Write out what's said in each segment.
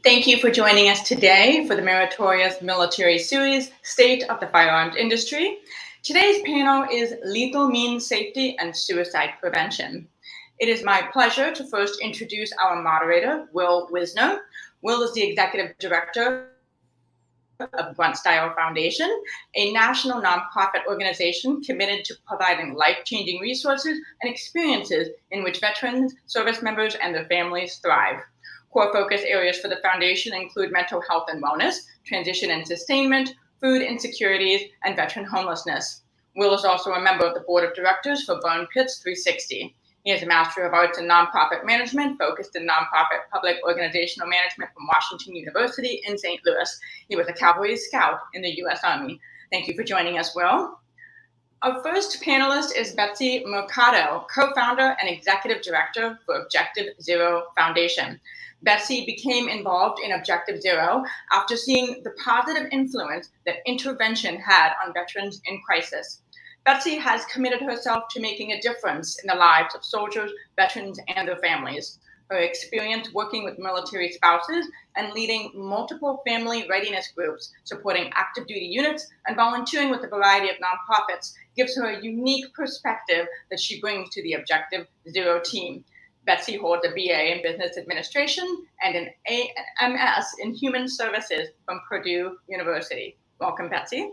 Thank you for joining us today for the Meritorious Military Series, State of the Firearms Industry. Today's panel is Lethal Means Safety and Suicide Prevention. It is my pleasure to first introduce our moderator, Will Wisner. Will is the Executive Director of Grunt Foundation, a national nonprofit organization committed to providing life-changing resources and experiences in which veterans, service members, and their families thrive. Core focus areas for the foundation include mental health and wellness, transition and sustainment, food insecurities, and veteran homelessness. Will is also a member of the board of directors for Burn Pits 360. He has a Master of Arts in Nonprofit Management, focused in nonprofit public organizational management from Washington University in St. Louis. He was a Cavalry Scout in the U.S. Army. Thank you for joining us, Will. Our first panelist is Betsy Mercado, co-founder and executive director for Objective Zero Foundation. Betsy became involved in Objective Zero after seeing the positive influence that intervention had on veterans in crisis. Betsy has committed herself to making a difference in the lives of soldiers, veterans, and their families. Her experience working with military spouses and leading multiple family readiness groups, supporting active duty units, and volunteering with a variety of nonprofits gives her a unique perspective that she brings to the Objective Zero team. Betsy holds a BA in Business Administration and an MS in Human Services from Purdue University. Welcome, Betsy.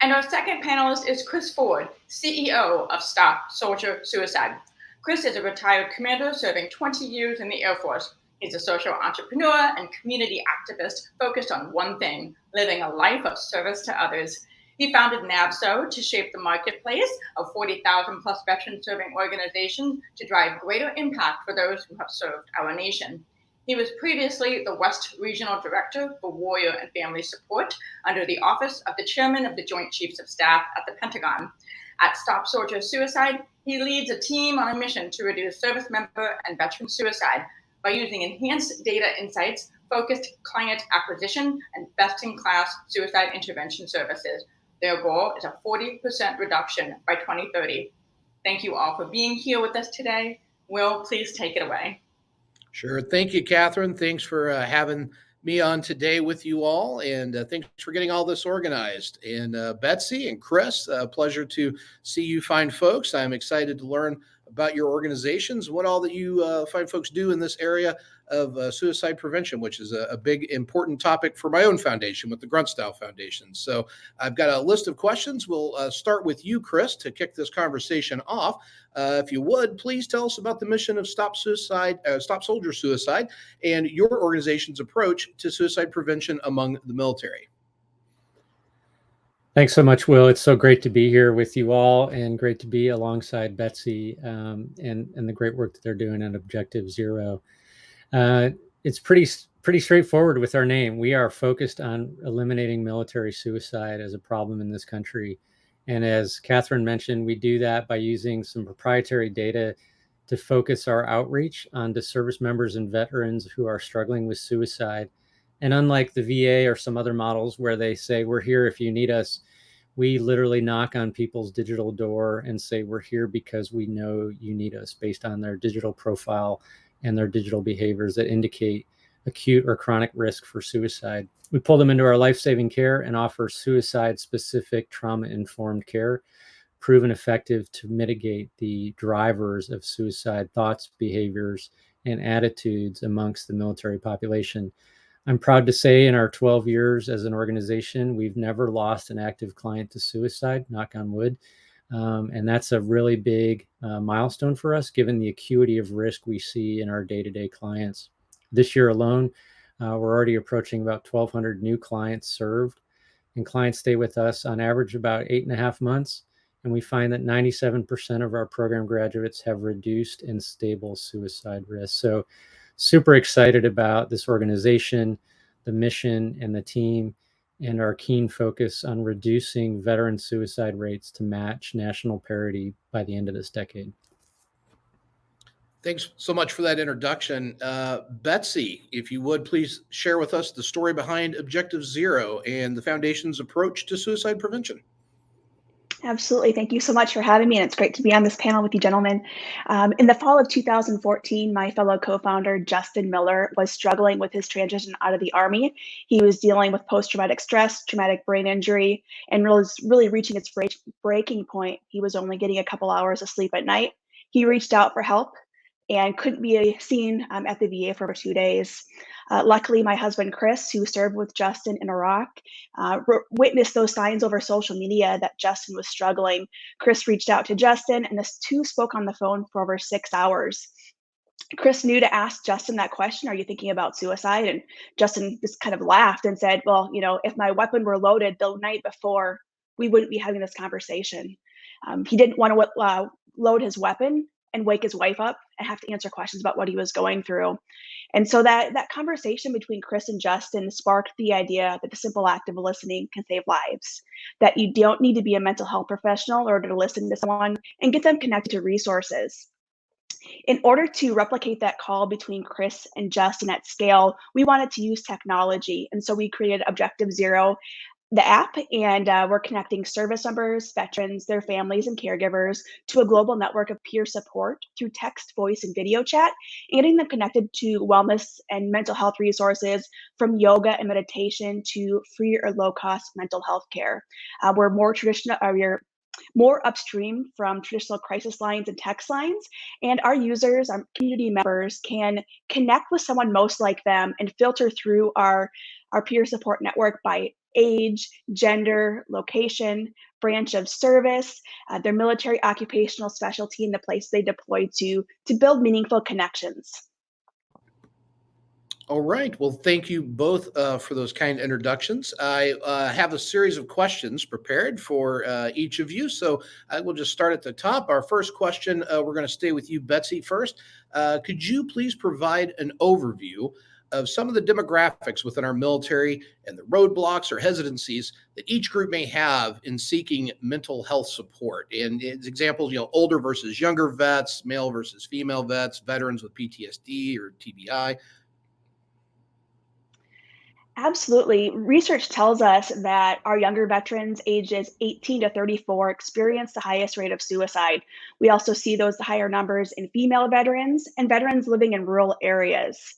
And our second panelist is Chris Ford, CEO of Stop Soldier Suicide. Chris is a retired commander serving 20 years in the Air Force. He's a social entrepreneur and community activist focused on one thing, living a life of service to others. He founded NAVSO to shape the marketplace of 40,000 plus veteran serving organizations to drive greater impact for those who have served our nation. He was previously the West Regional Director for Warrior and Family Support under the Office of the Chairman of the Joint Chiefs of Staff at the Pentagon. At Stop Soldier Suicide, he leads a team on a mission to reduce service member and veteran suicide by using enhanced data insights, focused client acquisition, and best-in-class suicide intervention services. Their goal is a 40% reduction by 2030. Thank you all for being here with us today. Will, please take it away. Sure. Thank you, Catherine. Thanks for having me on today with you all, and thanks for getting all this organized. And Betsy and Chris, pleasure to see you fine folks. I'm excited to learn about your organizations, what all that you fine folks do in this area of suicide prevention, which is a big, important topic for my own foundation with the Grunt Foundation. So I've got a list of questions. We'll start with you, Chris, to kick this conversation off. If you would, please tell us about the mission of Stop Soldier Suicide and your organization's approach to suicide prevention among the military. Thanks so much, Will. It's so great to be here with you all and great to be alongside Betsy and the great work that they're doing at Objective Zero. It's pretty straightforward with our name. We are focused on eliminating military suicide as a problem in this country. And as Catherine mentioned, we do that by using some proprietary data to focus our outreach onto service members and veterans who are struggling with suicide. And unlike the VA or some other models where they say, we're here if you need us, we literally knock on people's digital door and say, we're here because we know you need us, based on their digital profile and their digital behaviors that indicate acute or chronic risk for suicide. We pull them into our life-saving care and offer suicide-specific trauma-informed care, proven effective to mitigate the drivers of suicide thoughts, behaviors, and attitudes amongst the military population. I'm proud to say in our 12 years as an organization, we've never lost an active client to suicide, knock on wood. And that's a really big milestone for us, given the acuity of risk we see in our day-to-day clients. This year alone, we're already approaching about 1,200 new clients served, and clients stay with us on average about 8.5 months. And we find that 97% of our program graduates have reduced and stable suicide risk. So super excited about this organization, the mission, and the team, and our keen focus on reducing veteran suicide rates to match national parity by the end of this decade. Thanks so much for that introduction. Betsy, if you would, please share with us the story behind Objective Zero and the Foundation's approach to suicide prevention. Absolutely. Thank you so much for having me, and it's great to be on this panel with you gentlemen. In the fall of 2014, my fellow co-founder, Justin Miller, was struggling with his transition out of the Army. He was dealing with post-traumatic stress, traumatic brain injury, and was really reaching its breaking point. He was only getting a couple hours of sleep at night. He reached out for help and couldn't be seen at the VA for over 2 days. Luckily, my husband, Chris, who served with Justin in Iraq, witnessed those signs over social media that Justin was struggling. Chris reached out to Justin, and the two spoke on the phone for over 6 hours. Chris knew to ask Justin that question, "Are you thinking about suicide?" And Justin just kind of laughed and said, "Well, if my weapon were loaded the night before, we wouldn't be having this conversation." He didn't want to load his weapon and wake his wife up and have to answer questions about what he was going through. And so that conversation between Chris and Justin sparked the idea that the simple act of listening can save lives, that you don't need to be a mental health professional in order to listen to someone and get them connected to resources. In order to replicate that call between Chris and Justin at scale, we wanted to use technology. And so we created Objective Zero, the app, and we're connecting service members, veterans, their families, and caregivers to a global network of peer support through text, voice, and video chat, and getting them connected to wellness and mental health resources from yoga and meditation to free or low-cost mental health care. We're we're more upstream from traditional crisis lines and text lines, and our users, our community members, can connect with someone most like them and filter through our peer support network by age, gender, location, branch of service, their military occupational specialty, and the place they deployed to build meaningful connections. All right. Well, thank you both for those kind introductions. I have a series of questions prepared for each of you. So I will just start at the top. Our first question, we're going to stay with you, Betsy, first. Could you please provide an overview of some of the demographics within our military and the roadblocks or hesitancies that each group may have in seeking mental health support? And as examples, older versus younger vets, male versus female vets, veterans with PTSD or TBI. Absolutely. Research tells us that our younger veterans ages 18 to 34 experience the highest rate of suicide. We also see those higher numbers in female veterans and veterans living in rural areas.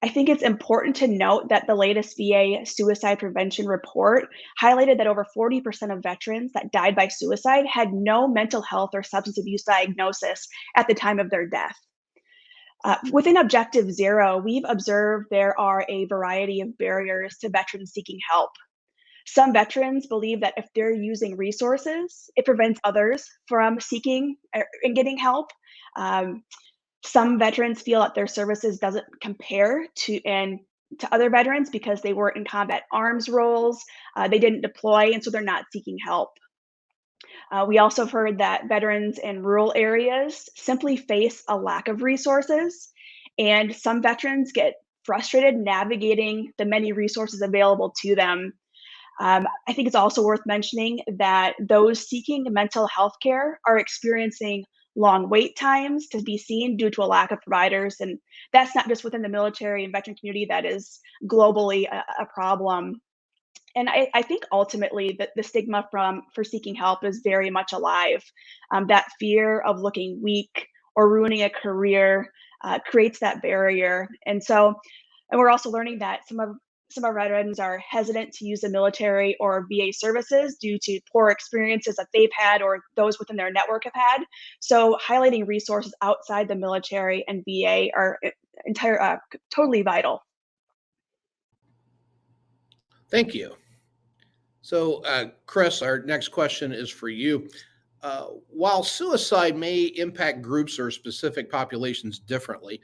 I think it's important to note that the latest VA suicide prevention report highlighted that over 40% of veterans that died by suicide had no mental health or substance abuse diagnosis at the time of their death. Within Objective Zero, we've observed there are a variety of barriers to veterans seeking help. Some veterans believe that if they're using resources, it prevents others from seeking and getting help. Um, some veterans feel that their services doesn't compare to other veterans because they weren't in combat arms roles, they didn't deploy, and so they're not seeking help. We also have heard that veterans in rural areas simply face a lack of resources, and some veterans get frustrated navigating the many resources available to them. I think it's also worth mentioning that those seeking mental health care are experiencing long wait times to be seen due to a lack of providers. And that's not just within the military and veteran community, that is globally a problem. And I think ultimately that the stigma for seeking help is very much alive. That fear of looking weak or ruining a career creates that barrier. And we're also learning that some of our veterans are hesitant to use the military or VA services due to poor experiences that they've had or those within their network have had. So highlighting resources outside the military and VA are totally vital. Thank you. So, Chris, our next question is for you. While suicide may impact groups or specific populations differently,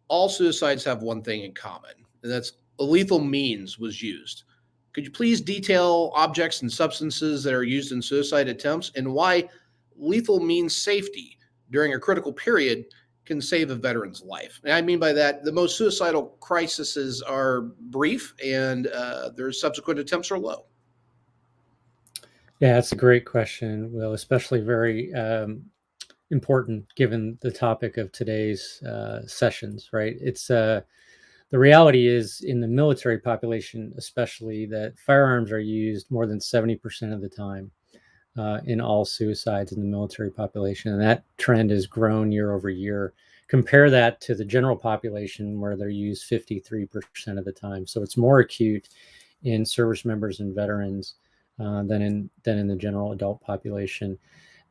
all suicides have one thing in common, and that's a lethal means was used. Could you please detail objects and substances that are used in suicide attempts and why lethal means safety during a critical period can save a veteran's life? And I mean by that, the most suicidal crises are brief and their subsequent attempts are low. Yeah, that's a great question, Will, especially very important given the topic of today's sessions, right? It's the reality is in the military population, especially, that firearms are used more than 70% of the time. in all suicides in the military population. And that trend has grown year over year. Compare that to the general population where they're used 53% of the time. So it's more acute in service members and veterans than in the general adult population.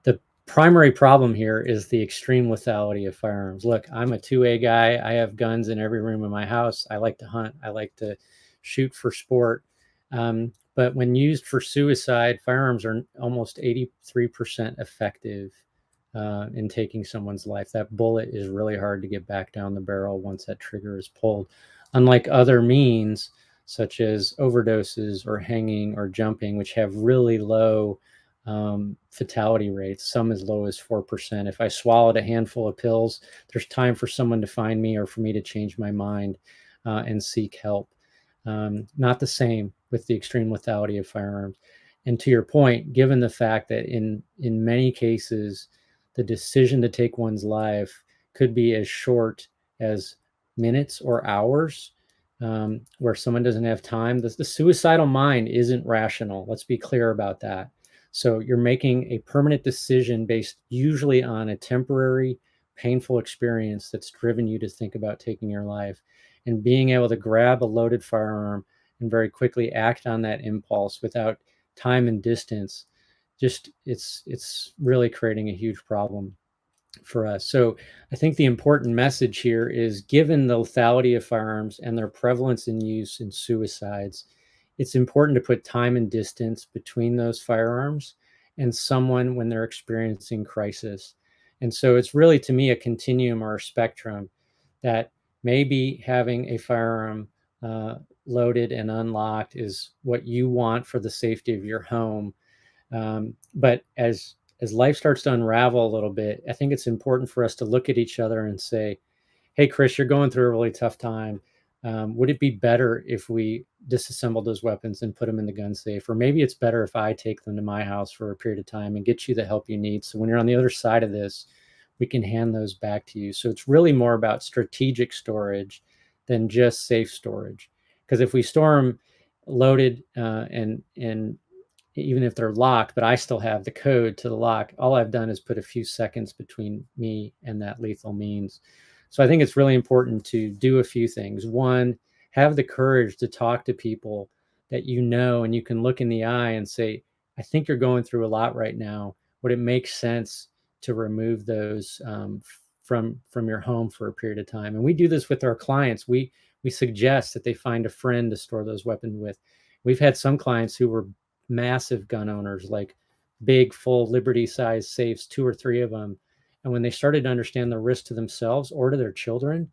The primary problem here is the extreme lethality of firearms. Look, I'm a 2A guy. I have guns in every room in my house. I like to hunt. I like to shoot for sport. But when used for suicide, firearms are almost 83% effective in taking someone's life. That bullet is really hard to get back down the barrel once that trigger is pulled. Unlike other means, such as overdoses or hanging or jumping, which have really low fatality rates, some as low as 4%. If I swallowed a handful of pills, there's time for someone to find me or for me to change my mind and seek help. Not the same with the extreme lethality of firearms. And to your point, given the fact that in many cases, the decision to take one's life could be as short as minutes or hours, where someone doesn't have time. The suicidal mind isn't rational. Let's be clear about that. So you're making a permanent decision based usually on a temporary, painful experience that's driven you to think about taking your life. And being able to grab a loaded firearm and very quickly act on that impulse without time and distance, just it's really creating a huge problem for us. So I think the important message here is, given the lethality of firearms and their prevalence in use in suicides, it's important to put time and distance between those firearms and someone when they're experiencing crisis. And so it's really, to me, a continuum or a spectrum that maybe having a firearm loaded and unlocked is what you want for the safety of your home. But as life starts to unravel a little bit, I think it's important for us to look at each other and say, hey, Chris, you're going through a really tough time. Would it be better if we disassembled those weapons and put them in the gun safe? Or maybe it's better if I take them to my house for a period of time and get you the help you need. So when you're on the other side of this, we can hand those back to you. So it's really more about strategic storage than just safe storage. Because if we store them loaded and even if they're locked, but I still have the code to the lock, all I've done is put a few seconds between me and that lethal means. So I think it's really important to do a few things. One, have the courage to talk to people that you know, and you can look in the eye and say, I think you're going through a lot right now. Would it make sense to remove those from your home for a period of time? And we do this with our clients. We suggest that they find a friend to store those weapons with. We've had some clients who were massive gun owners, like big, full Liberty-sized safes, 2 or 3 of them. And when they started to understand the risk to themselves or to their children,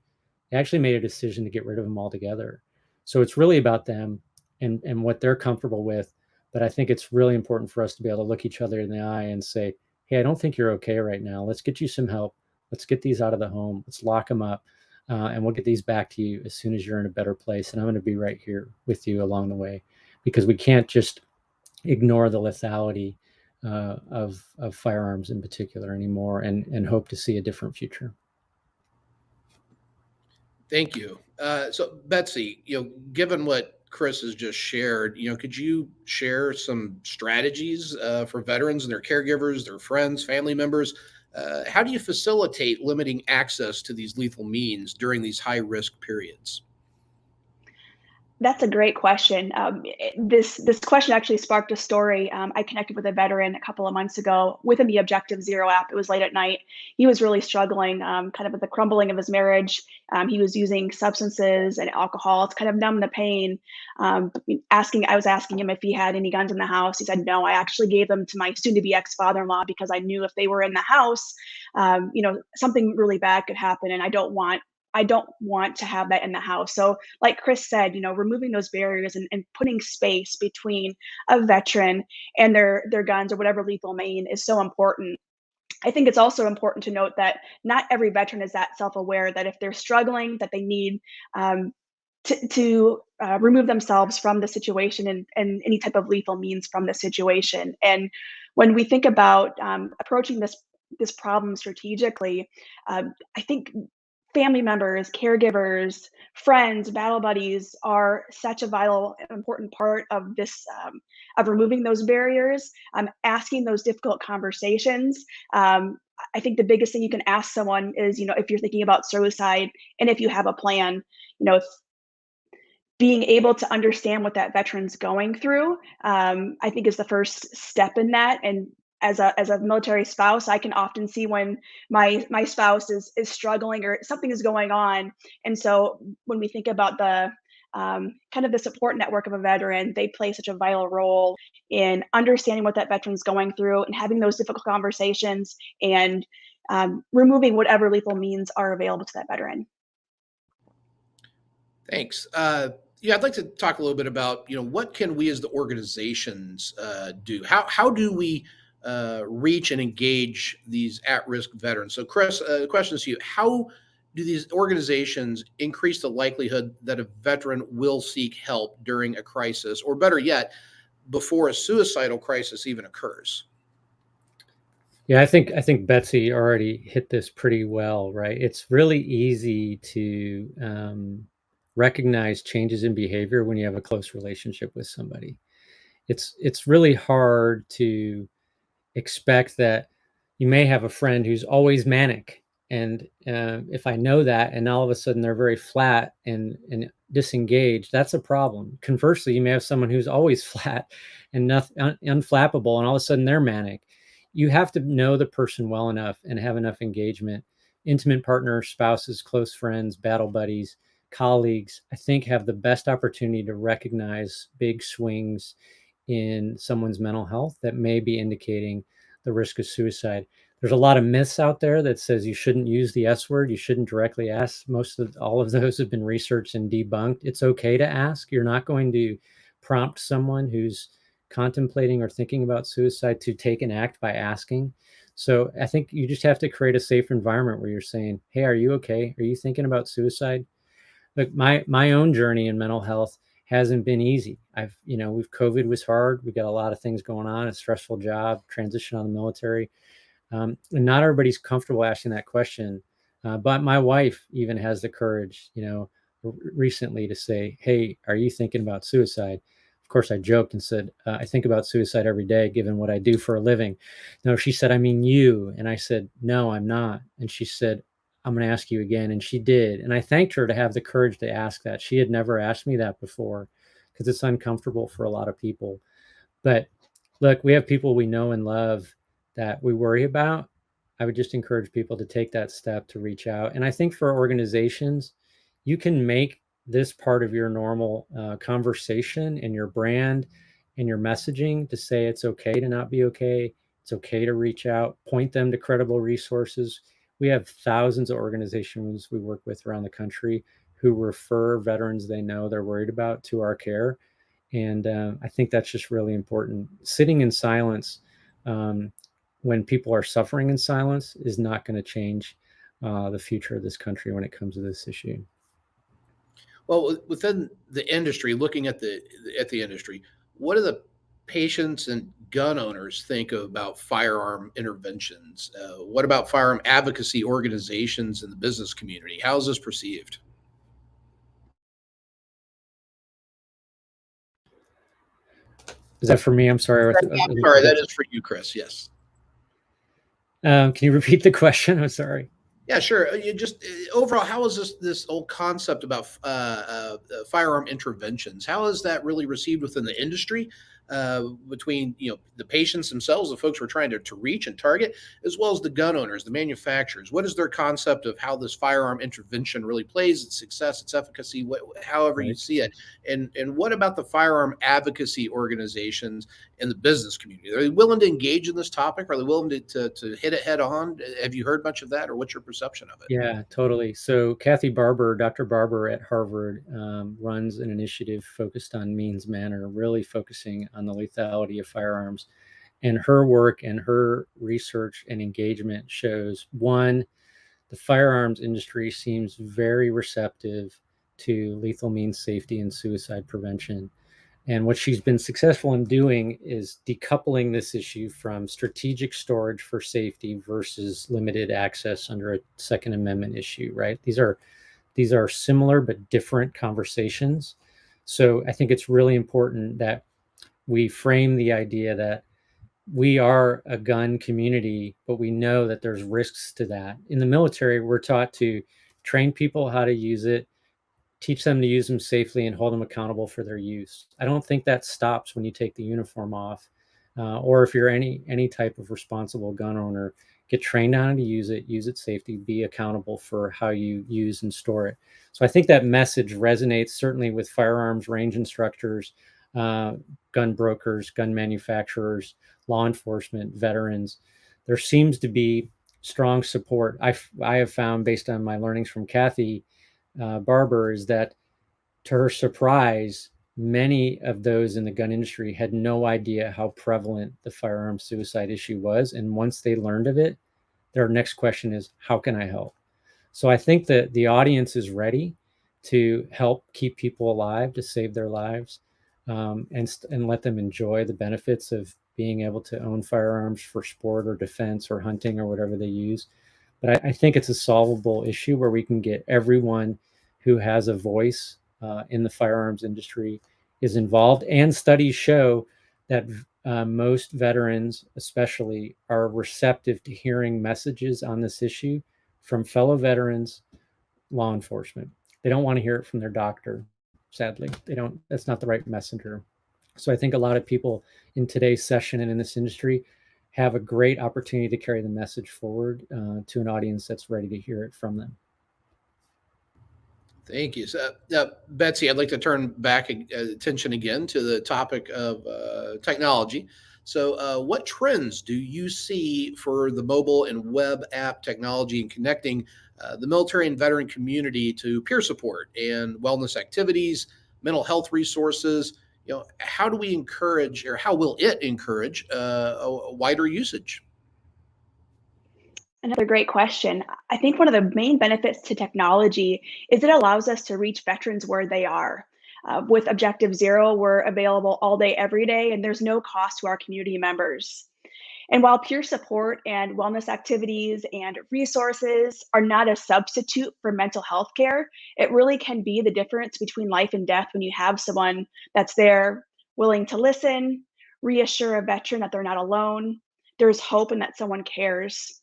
they actually made a decision to get rid of them altogether. So it's really about them and what they're comfortable with. But I think it's really important for us to be able to look each other in the eye and say, hey, I don't think you're okay right now. Let's get you some help. Let's get these out of the home. Let's lock them up. And we'll get these back to you as soon as you're in a better place. And I'm going to be right here with you along the way, because we can't just ignore the lethality of firearms in particular anymore and hope to see a different future. Thank you. So Betsy, given what Chris has just shared, could you share some strategies for veterans and their caregivers, their friends, family members? How do you facilitate limiting access to these lethal means during these high risk periods? That's a great question. This question actually sparked a story. I connected with a veteran a couple of months ago within the Objective Zero app. It was late at night. He was really struggling, kind of with the crumbling of his marriage. He was using substances and alcohol to kind of numb the pain. I was asking him if he had any guns in the house. He said, no, I actually gave them to my soon-to-be ex-father-in-law because I knew if they were in the house, something really bad could happen, and I don't want to have that in the house. So like Chris said, removing those barriers and putting space between a veteran and their guns or whatever lethal mean is so important. I think it's also important to note that not every veteran is that self-aware that if they're struggling, that they need to remove themselves from the situation and any type of lethal means from the situation. And when we think about approaching this problem strategically, I think family members, caregivers, friends, battle buddies are such a vital and important part of this, of removing those barriers, asking those difficult conversations. I think the biggest thing you can ask someone is, if you're thinking about suicide and if you have a plan, being able to understand what that veteran's going through, I think is the first step in that. And as a military spouse, I can often see when my spouse is struggling or something is going on. And so when we think about the kind of the support network of a veteran, they play such a vital role in understanding what that veteran's going through and having those difficult conversations and removing whatever lethal means are available to that veteran. Thanks. Yeah, I'd like to talk a little bit about, what can we as the organizations do? How do we reach and engage these at-risk veterans? So, Chris, the question is to you: how do these organizations increase the likelihood that a veteran will seek help during a crisis, or better yet, before a suicidal crisis even occurs? Yeah, I think Betsy already hit this pretty well, right? It's really easy to recognize changes in behavior when you have a close relationship with somebody. It's really hard to expect that you may have a friend who's always manic, and if I know that, and all of a sudden they're very flat and disengaged, that's a problem. Conversely, you may have someone who's always flat and unflappable, and all of a sudden they're manic. You have to know the person well enough and have enough engagement. Intimate partners, spouses, close friends, battle buddies, colleagues, I think, have the best opportunity to recognize big swings in someone's mental health that may be indicating the risk of suicide. There's a lot of myths out there that says you shouldn't use the S word, you shouldn't directly ask. All of those have been researched and debunked. It's okay to ask. You're not going to prompt someone who's contemplating or thinking about suicide to take an act by asking. So I think you just have to create a safe environment where you're saying, "Hey, are you okay? Are you thinking about suicide?" Look, my own journey in mental health hasn't been easy. COVID was hard. We got a lot of things going on, a stressful job, transition on the military. And not everybody's comfortable asking that question. But my wife even has the courage, recently to say, "Hey, are you thinking about suicide?" Of course, I joked and said, "I think about suicide every day, given what I do for a living." No, she said, "I mean you." And I said, "No, I'm not." And she said, "I'm going to ask you again." And she did. And I thanked her to have the courage to ask that. She had never asked me that before because it's uncomfortable for a lot of people. But look, we have people we know and love that we worry about. I would just encourage people to take that step to reach out. And I think for organizations, you can make this part of your normal conversation and your brand and your messaging to say it's okay to not be okay. It's okay to reach out, point them to credible resources. We have thousands of organizations we work with around the country who refer veterans they know they're worried about to our care. And I think that's just really important. Sitting in silence when people are suffering in silence is not going to change the future of this country when it comes to this issue. Well, within the industry, looking at the industry, what do the patients and gun owners think about firearm interventions? What about firearm advocacy organizations in the business community? How is this perceived? Is that for me? I'm sorry. I'm sorry, that is for you, Chris. Yes. Can you repeat the question? I'm sorry. Yeah, sure. You just overall, how is this whole concept about firearm interventions? How is that really received within the industry, between the patients themselves, the folks we're trying to reach and target, as well as the gun owners, the manufacturers? What is their concept of how this firearm intervention really plays, its success, its efficacy, however you see it, and what about the firearm advocacy organizations in the business community? Are they willing to engage in this topic? Are they willing to hit it head on? Have you heard much of that, or what's your perception of it? Yeah, totally. So Dr. Barber at Harvard runs an initiative focused on means manner, really focusing on the lethality of firearms. And her work and her research and engagement shows, one, the firearms industry seems very receptive to lethal means safety and suicide prevention. And what she's been successful in doing is decoupling this issue from strategic storage for safety versus limited access under a Second Amendment issue, right? These are similar but different conversations. So I think it's really important that we frame the idea that we are a gun community, but we know that there's risks to that. In the military, we're taught to train people how to use it, teach them to use them safely, and hold them accountable for their use. I don't think that stops when you take the uniform off, or if you're any type of responsible gun owner. Get trained on how to use it safely, be accountable for how you use and store it. So I think that message resonates certainly with firearms range instructors, gun brokers, gun manufacturers, law enforcement, veterans. There seems to be strong support. I have found, based on my learnings from Kathy Barber, is that, to her surprise, many of those in the gun industry had no idea how prevalent the firearm suicide issue was. And once they learned of it, their next question is, how can I help? So I think that the audience is ready to help keep people alive, to save their lives, and let them enjoy the benefits of being able to own firearms for sport or defense or hunting or whatever they use. But I think it's a solvable issue where we can get everyone who has a voice in the firearms industry is involved. And studies show that most veterans, especially, are receptive to hearing messages on this issue from fellow veterans, law enforcement. They don't want to hear it from their doctor, sadly. They don't. That's not the right messenger. So I think a lot of people in today's session and in this industry have a great opportunity to carry the message forward to an audience that's ready to hear it from them. Thank you. So, Betsy, I'd like to turn back attention again to the topic of technology. So what trends do you see for the mobile and web app technology in connecting the military and veteran community to peer support and wellness activities, mental health resources? How do we encourage, or how will it encourage a wider usage? Another great question. I think one of the main benefits to technology is it allows us to reach veterans where they are. With Objective Zero, we're available all day, every day, and there's no cost to our community members. And while peer support and wellness activities and resources are not a substitute for mental health care, it really can be the difference between life and death when you have someone that's there, willing to listen, reassure a veteran that they're not alone, there's hope, and that someone cares.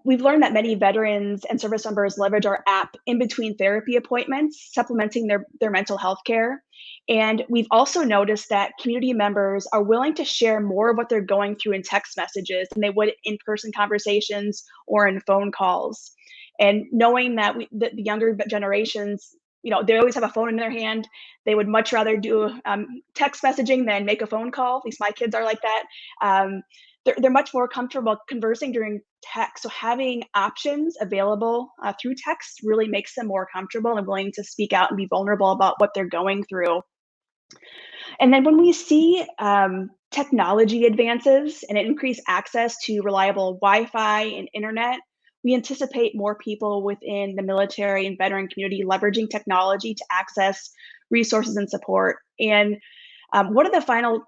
We've learned that many veterans and service members leverage our app in between therapy appointments, supplementing their mental health care. And we've also noticed that community members are willing to share more of what they're going through in text messages than they would in person conversations or in phone calls. And knowing that the younger generations, they always have a phone in their hand. They would much rather do text messaging than make a phone call. At least my kids are like that. They're much more comfortable conversing during text. So having options available through text really makes them more comfortable and willing to speak out and be vulnerable about what they're going through. And then when we see technology advances and increased access to reliable Wi-Fi and internet, we anticipate more people within the military and veteran community leveraging technology to access resources and support. And one of the final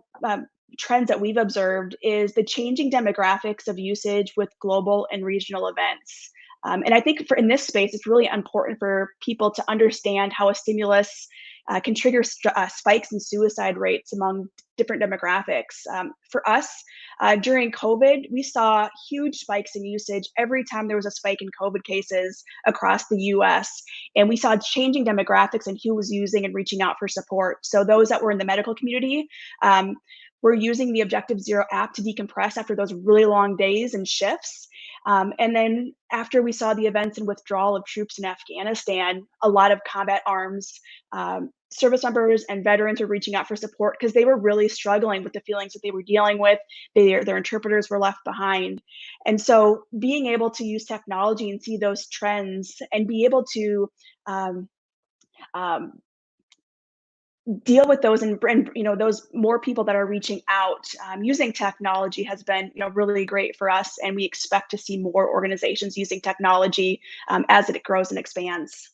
trends that we've observed is the changing demographics of usage with global and regional events. And I think in this space, it's really important for people to understand how a stimulus can trigger spikes in suicide rates among different demographics. For us, during COVID, we saw huge spikes in usage every time there was a spike in COVID cases across the US. And we saw changing demographics and who was using and reaching out for support. So those that were in the medical community, we're using the Objective Zero app to decompress after those really long days and shifts. And then after we saw the events and withdrawal of troops in Afghanistan, a lot of combat arms service members and veterans were reaching out for support because they were really struggling with the feelings that they were dealing with. Their interpreters were left behind. And so being able to use technology and see those trends and be able to deal with those and those more people that are reaching out using technology has been really great for us, and we expect to see more organizations using technology as it grows and expands.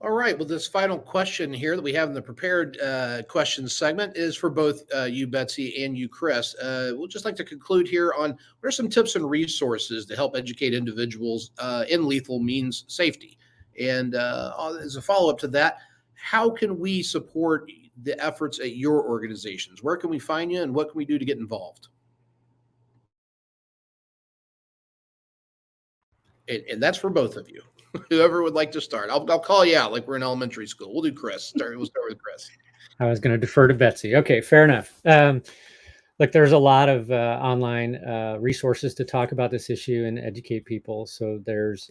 All right. Well, this final question here that we have in the prepared questions segment is for both you, Betsy, and you, Chris. We'll just like to conclude here on what are some tips and resources to help educate individuals in lethal means safety. And as a follow up to that, how can we support the efforts at your organizations? Where can we find you, and what can we do to get involved? And that's for both of you. Whoever would like to start, I'll call you out like we're in elementary school. We'll do Chris. We'll start with Chris. I was going to defer to Betsy. Okay, fair enough. Look, there's a lot of online resources to talk about this issue and educate people. So there's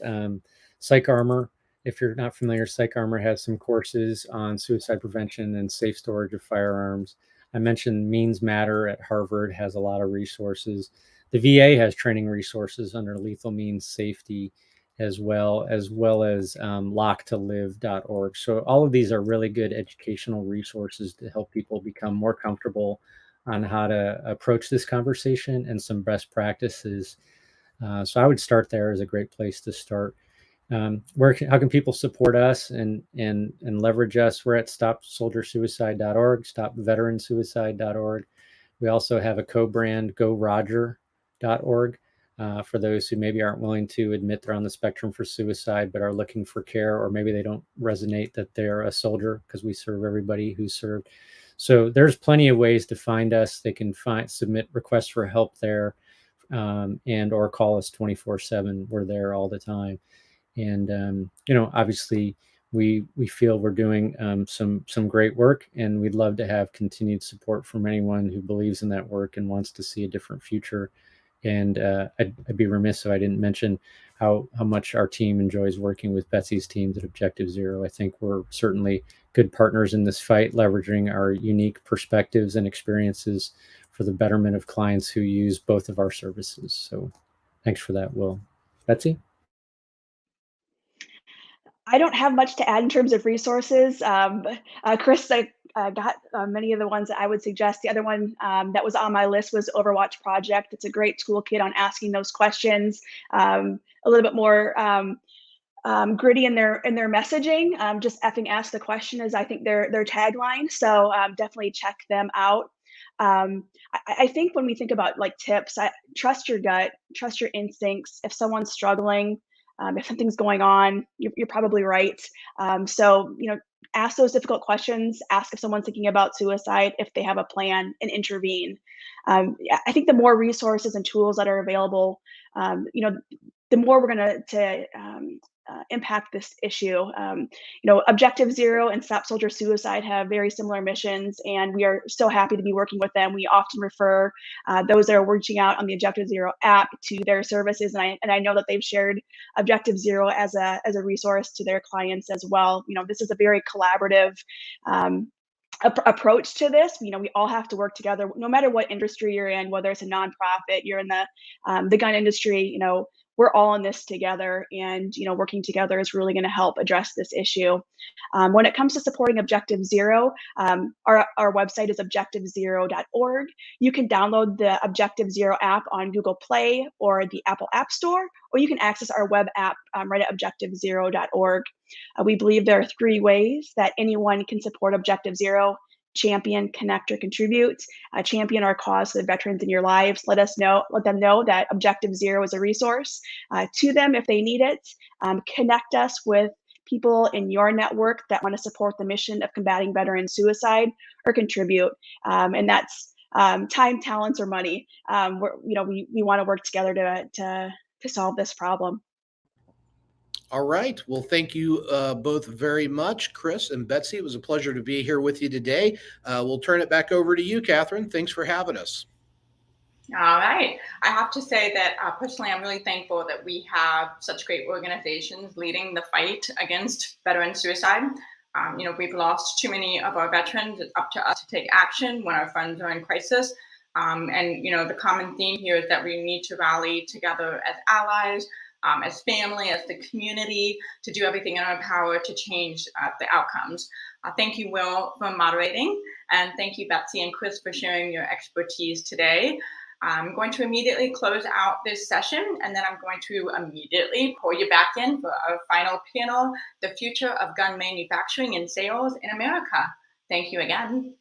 Psych Armor. If you're not familiar, Psych Armor has some courses on suicide prevention and safe storage of firearms. I mentioned Means Matter at Harvard has a lot of resources. The VA has training resources under lethal means safety, as well as locktolive.org. So all of these are really good educational resources to help people become more comfortable on how to approach this conversation and some best practices. So I would start there as a great place to start. How can people support us and leverage us? We're at stopsoldiersuicide.org, stopveteransuicide.org. We also have a co-brand, GoRoger.org. For those who maybe aren't willing to admit they're on the spectrum for suicide, but are looking for care, or maybe they don't resonate that they're a soldier, because we serve everybody who's served. So there's plenty of ways to find us. They can submit requests for help there, and or call us 24/7. We're there all the time. And obviously we feel we're doing some great work, and we'd love to have continued support from anyone who believes in that work and wants to see a different future. And I'd be remiss if I didn't mention how much our team enjoys working with Betsy's teams at Objective Zero. I think we're certainly good partners in this fight, leveraging our unique perspectives and experiences for the betterment of clients who use both of our services. So thanks for that, Will. Betsy? I don't have much to add in terms of resources. Chris, I got many of the ones that I would suggest. The other one that was on my list was Overwatch Project. It's a great toolkit on asking those questions, a little bit more gritty in their messaging. Just effing ask the question is, I think, their tagline. So definitely check them out. I think when we think about like tips, trust your gut, trust your instincts. If someone's struggling, if something's going on, you're probably right. So, ask those difficult questions. Ask if someone's thinking about suicide, if they have a plan, and intervene. I think the more resources and tools that are available, the more we're going to impact this issue. Objective Zero and Stop Soldier Suicide have very similar missions, and we are so happy to be working with them. We often refer those that are reaching out on the Objective Zero app to their services, and I know that they've shared Objective Zero as a resource to their clients as well. This is a very collaborative approach to this. We all have to work together, no matter what industry you're in, whether it's a nonprofit, you're in the gun industry. We're all in this together, and working together is really going to help address this issue. When it comes to supporting Objective Zero, our website is objectivezero.org. You can download the Objective Zero app on Google Play or the Apple App Store, or you can access our web app right at objectivezero.org. We believe there are 3 ways that anyone can support Objective Zero: champion, connect, or contribute. Champion our cause for the veterans in your lives. Let them know that Objective Zero is a resource to them if they need it. Connect us with people in your network that want to support the mission of combating veteran suicide, or contribute. And that's time, talents, or money. We want to work together to solve this problem. All right. Well, thank you both very much, Chris and Betsy. It was a pleasure to be here with you today. We'll turn it back over to you, Catherine. Thanks for having us. All right. I have to say that personally, I'm really thankful that we have such great organizations leading the fight against veteran suicide. We've lost too many of our veterans. It's up to us to take action when our friends are in crisis. And the common theme here is that we need to rally together as allies, as family, as the community, to do everything in our power to change the outcomes. Thank you, Will, for moderating, and thank you, Betsy and Chris, for sharing your expertise today. I'm going to immediately close out this session, and then I'm going to immediately pull you back in for our final panel, The Future of Gun Manufacturing and Sales in America. Thank you again.